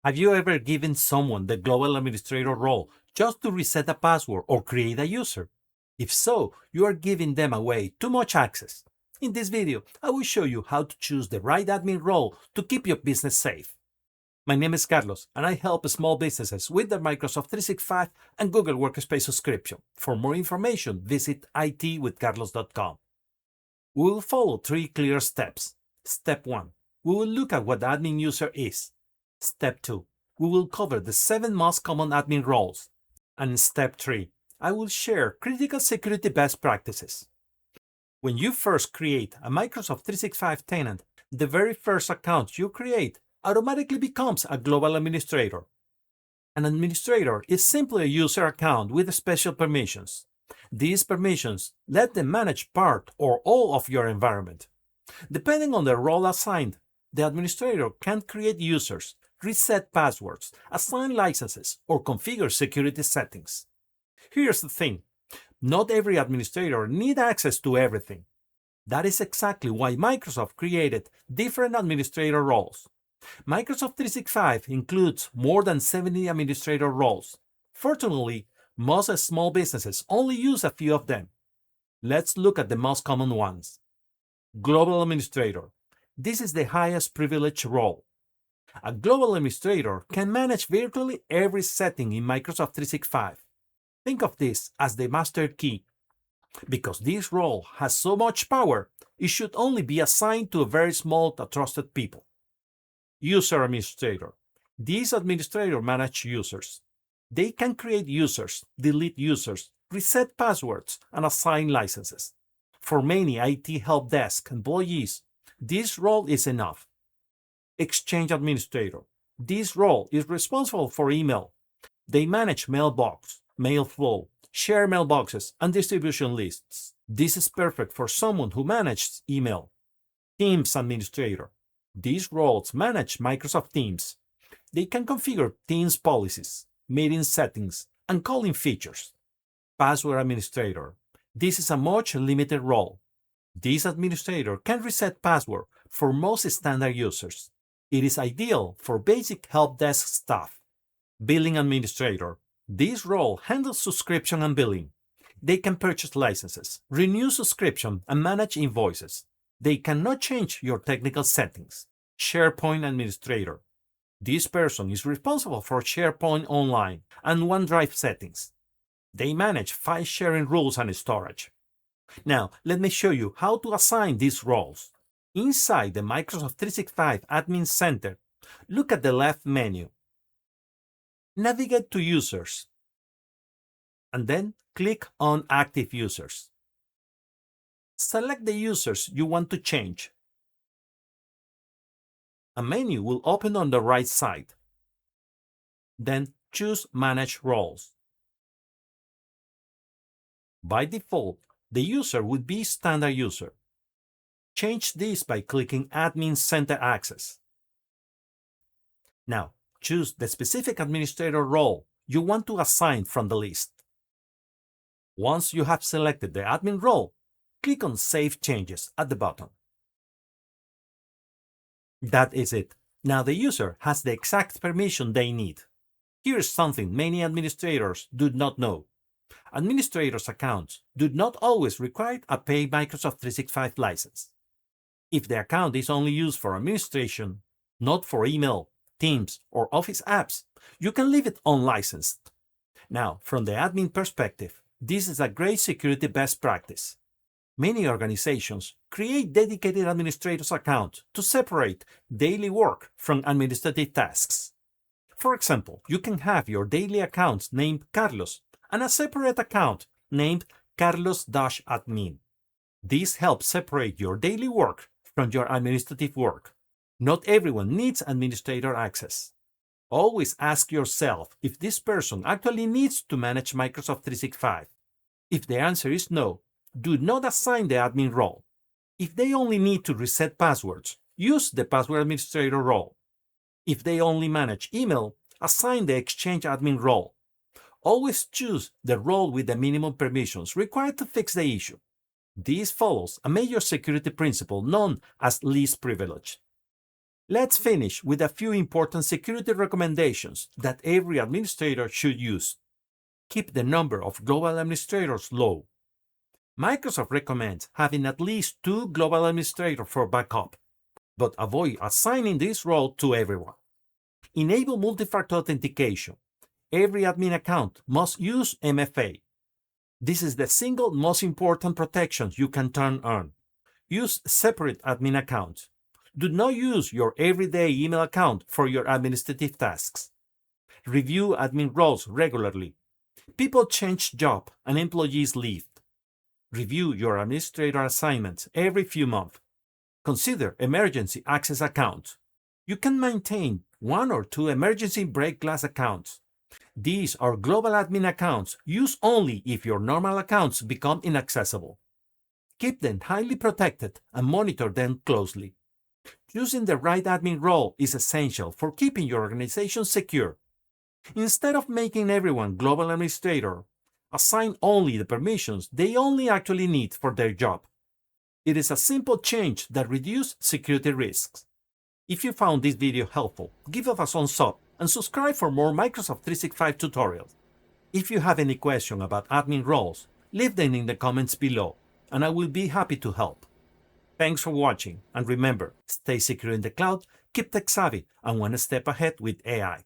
Have you ever given someone the global administrator role just to reset a password or create a user? If so, you are giving them away too much access. In this video, I will show you how to choose the right admin role to keep your business safe. My name is Carlos, and I help small businesses with their Microsoft 365 and Google Workspace subscription. For more information, visit itwithcarlos.com. We will follow 3 clear steps. Step 1. We will look at what the admin user is. Step 2. We will cover the 7 most common admin roles. And Step 3. I will share critical security best practices. When you first create a Microsoft 365 tenant, the very first account you create automatically becomes a global administrator. An administrator is simply a user account with special permissions. These permissions let them manage part or all of your environment. Depending on the role assigned, the administrator can create users, reset passwords, assign licenses, or configure security settings. Here's the thing. Not every administrator needs access to everything. That is exactly why Microsoft created different administrator roles. Microsoft 365 includes more than 70 administrator roles. Fortunately, most small businesses only use a few of them. Let's look at the most common ones. Global Administrator. This is the highest privilege role. A global administrator can manage virtually every setting in Microsoft 365. Think of this as the master key. Because this role has so much power, it should only be assigned to a very small trusted people. User Administrator. These administrators manage users. They can create users, delete users, reset passwords, and assign licenses. For many IT help desk employees, this role is enough. Exchange Administrator. This role is responsible for email. They manage mailbox, mail flow, share mailboxes, and distribution lists. This is perfect for someone who manages email. Teams Administrator. These roles manage Microsoft Teams. They can configure Teams policies, meeting settings, and calling features. Password Administrator. This is a much limited role. This administrator can reset password for most standard users. It is ideal for basic help desk staff. Billing Administrator. This role handles subscription and billing. They can purchase licenses, renew subscription, and manage invoices. They cannot change your technical settings. SharePoint Administrator. This person is responsible for SharePoint Online and OneDrive settings. They manage file sharing rules and storage. Now, let me show you how to assign these roles. Inside the Microsoft 365 Admin Center, look at the left menu. Navigate to Users, and then click on Active Users. Select the users you want to change. A menu will open on the right side. Then choose Manage Roles. By default, the user would be standard user. Change this by clicking Admin Center Access. Now, choose the specific administrator role you want to assign from the list. Once you have selected the admin role, click on Save Changes at the bottom. That is it. Now the user has the exact permission they need. Here's something many administrators do not know. Administrators' accounts do not always require a paid Microsoft 365 license. If the account is only used for administration, not for email, Teams, or Office apps, you can leave it unlicensed. Now, from the admin perspective, this is a great security best practice. Many organizations create dedicated administrators' accounts to separate daily work from administrative tasks. For example, you can have your daily accounts named Carlos and a separate account named Carlos-admin. This helps separate your daily work from your administrative work. Not everyone needs administrator access. Always ask yourself if this person actually needs to manage Microsoft 365. If the answer is no, do not assign the admin role. If they only need to reset passwords, use the password administrator role. If they only manage email, assign the Exchange admin role. Always choose the role with the minimum permissions required to fix the issue. This follows a major security principle known as least privilege. Let's finish with a few important security recommendations that every administrator should use. Keep the number of global administrators low. Microsoft recommends having at least 2 global administrators for backup, but avoid assigning this role to everyone. Enable multi-factor authentication. Every admin account must use MFA. This is the single most important protection you can turn on. Use separate admin accounts. Do not use your everyday email account for your administrative tasks. Review admin roles regularly. People change jobs and employees leave. Review your administrator assignments every few months. Consider emergency access accounts. You can maintain 1 or 2 emergency break glass accounts. These are global admin accounts used only if your normal accounts become inaccessible. Keep them highly protected and monitor them closely. Choosing the right admin role is essential for keeping your organization secure. Instead of making everyone global administrator, assign only the permissions they only actually need for their job. It is a simple change that reduces security risks. If you found this video helpful, give us a thumbs up and subscribe for more Microsoft 365 tutorials. If you have any question about admin roles, leave them in the comments below, and I will be happy to help. Thanks for watching, and remember, stay secure in the cloud, keep tech savvy, and one step ahead with AI.